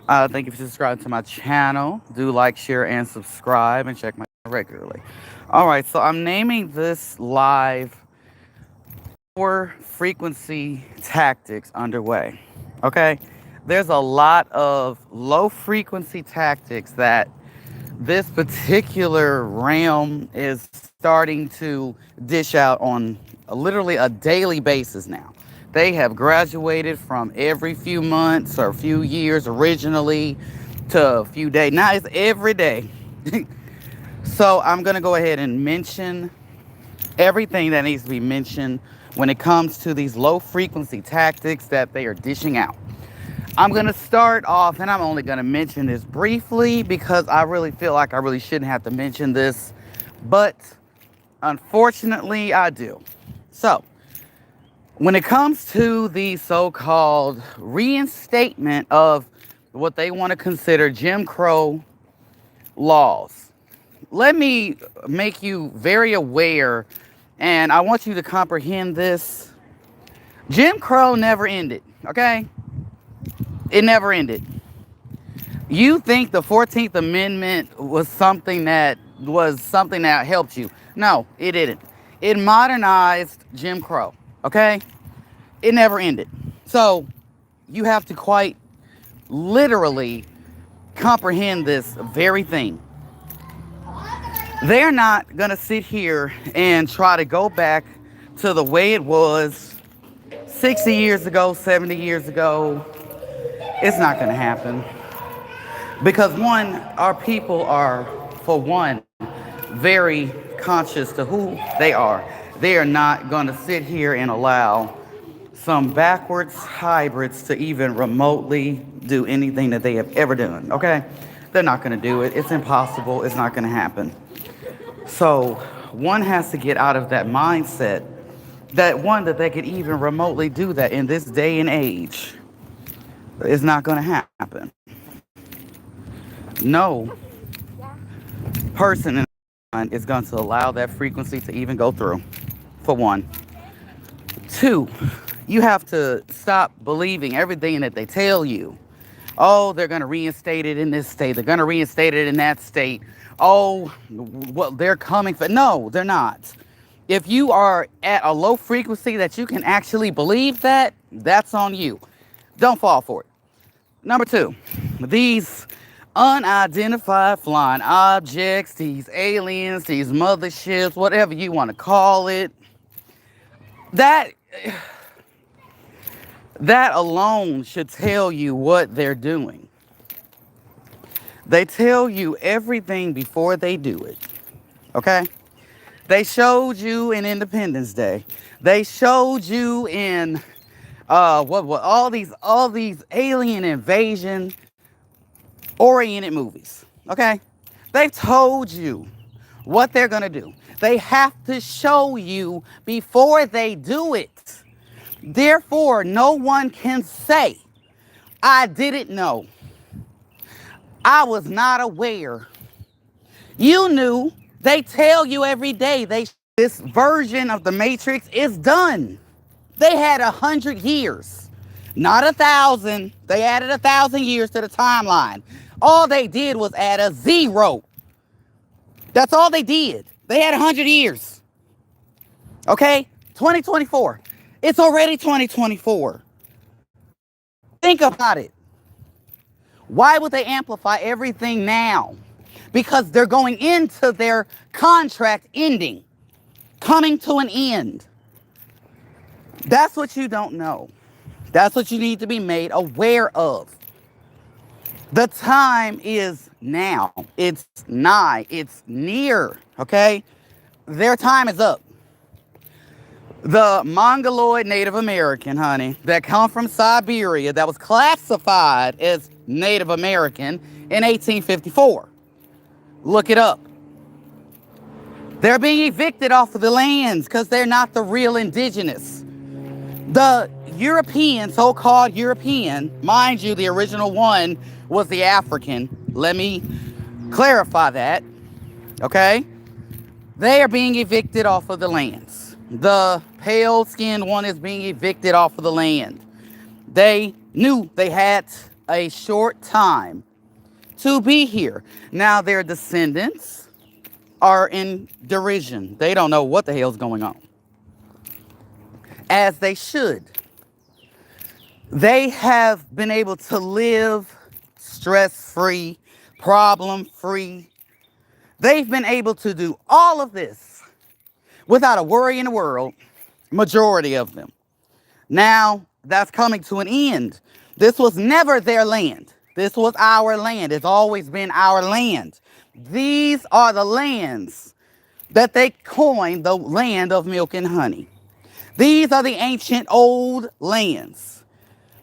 Thank you for subscribing to my channel. Do like, share, and subscribe, and check my channel regularly. All right, so I'm naming this live "Four Frequency Tactics" underway. Okay, there's a lot of low frequency tactics that this particular realm is starting to dish out on literally a daily basis now. They have graduated from every few months or few years originally to a few days. Now it's every day. So I'm going to go ahead and mention everything that needs to be mentioned when it comes to these low frequency tactics that they are dishing out. I'm going to start off, and I'm only going to mention this briefly because I really feel like I really shouldn't have to mention this, but unfortunately I do. So, when it comes to the so-called reinstatement of what they want to consider Jim Crow laws, let me make you very aware, and I want you to comprehend this. Jim Crow never ended, okay? It never ended. You think the 14th Amendment was something that helped you. No, it didn't. It modernized Jim Crow, okay? It never ended. So you have to quite literally comprehend this very thing. They're not going to sit here and try to go back to the way it was 60 years ago, 70 years ago. It's not going to happen. Because one, our people are, for one, very conscious to who they are. They are not going to sit here and allow some backwards hybrids to even remotely do anything that they have ever done, okay? They're not going to do it. It's impossible. It's not going to happen. So one has to get out of that mindset that they could even remotely do that in this day and age. It's not going to happen. No person in is going to allow that frequency to even go through, for one. Two, you have to stop believing everything that they tell you. Oh, they're going to reinstate it in this state. They're going to reinstate it in that state. Oh, well, they're coming for... No, they're not. If you are at a low frequency that you can actually believe that, that's on you. Don't fall for it. Number two, these unidentified flying objects, these aliens, these motherships, whatever you want to call it, that alone should tell you what they're doing. They tell you everything before they do it. Okay? They showed you in Independence Day. They showed you in all these alien invasion oriented movies. Okay? They've told you what they're going to do. They have to show you before they do it. Therefore, no one can say, I didn't know. I was not aware. You knew. They tell you every day. This version of the Matrix is done. They had 100 years, not 1,000. They added 1,000 years to the timeline. All they did was add a zero. That's all they did. They had 100 years. Okay? 2024. It's already 2024. Think about it. Why would they amplify everything now? Because they're going into their contract ending, coming to an end. That's what you don't know. That's what you need to be made aware of. The time is now. It's nigh. It's near. Okay? Their time is up. The Mongoloid Native American, honey, that come from Siberia, that was classified as Native American in 1854. Look it up. They're being evicted off of the lands because they're not the real indigenous. The European, so-called European, mind you, the original one was the African. Let me clarify that, okay? They are being evicted off of the lands. The pale-skinned one is being evicted off of the land. They knew they had a short time to be here. Now their descendants are in derision. They don't know what the hell's going on. As they should. They have been able to live stress-free, problem-free. They've been able to do all of this without a worry in the world, majority of them. Now, that's coming to an end. This was never their land. This was our land. It's always been our land. These are the lands that they coined the land of milk and honey. These are the ancient old lands.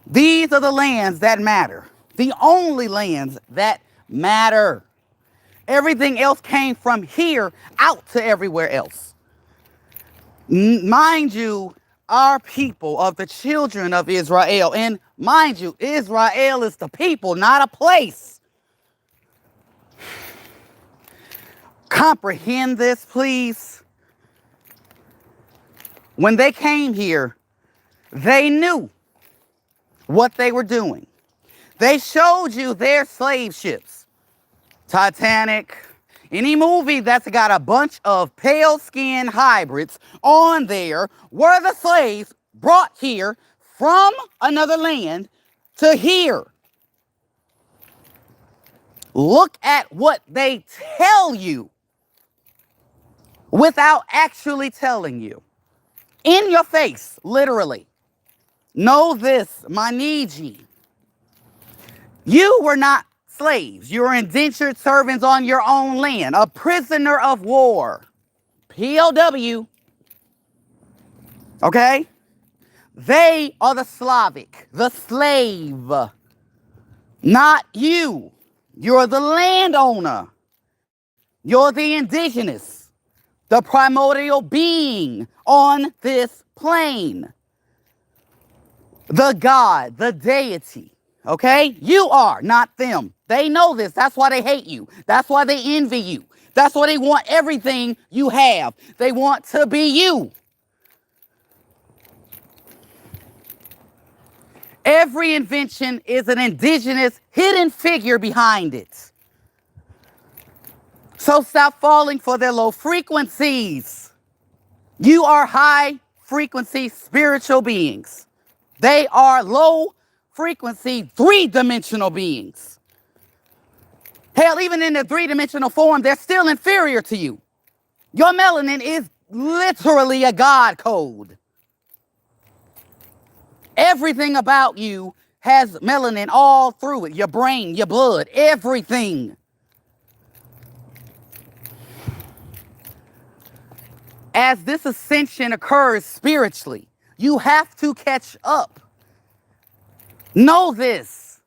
These are the lands that matter. The only lands that matter. Everything else came from here out to everywhere else. Mind you, our people of the children of Israel, and mind you, Israel is the people, not a place. Comprehend this, please. When they came here, they knew what they were doing. They showed you their slave ships. Titanic, any movie that's got a bunch of pale skin hybrids on there were the slaves brought here from another land to here. Look at what they tell you without actually telling you. In your face, literally. Know this, my Niji. You were not slaves. You were indentured servants on your own land. A prisoner of war. POW. Okay? They are the Slavic, the slave. Not you. You're the landowner. You're the indigenous. The primordial being on this plane. The God, the deity, okay? You are, not them. They know this. That's why they hate you. That's why they envy you. That's why they want everything you have. They want to be you. Every invention is an indigenous hidden figure behind it. So stop falling for their low frequencies. You are high frequency spiritual beings. They are low frequency, three-dimensional beings. Hell, even in their three-dimensional form, they're still inferior to you. Your melanin is literally a God code. Everything about you has melanin all through it. Your brain, your blood, everything. As this ascension occurs spiritually, you have to catch up. Know this.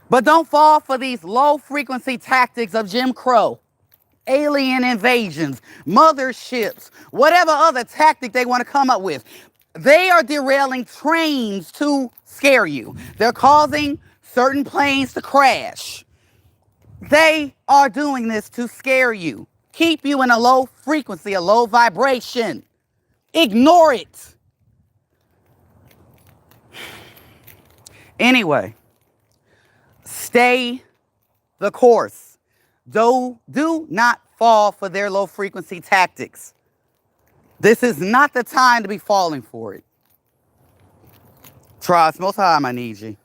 But don't fall for these low frequency tactics of Jim Crow, alien invasions, motherships, whatever other tactic they want to come up with. They are derailing trains to scare you. They're causing certain planes to crash. They are doing this to scare you. Keep you in a low frequency, a low vibration. Ignore it. Anyway, stay the course. Do not fall for their low frequency tactics. This is not the time to be falling for it. Trust Most High, my Niji.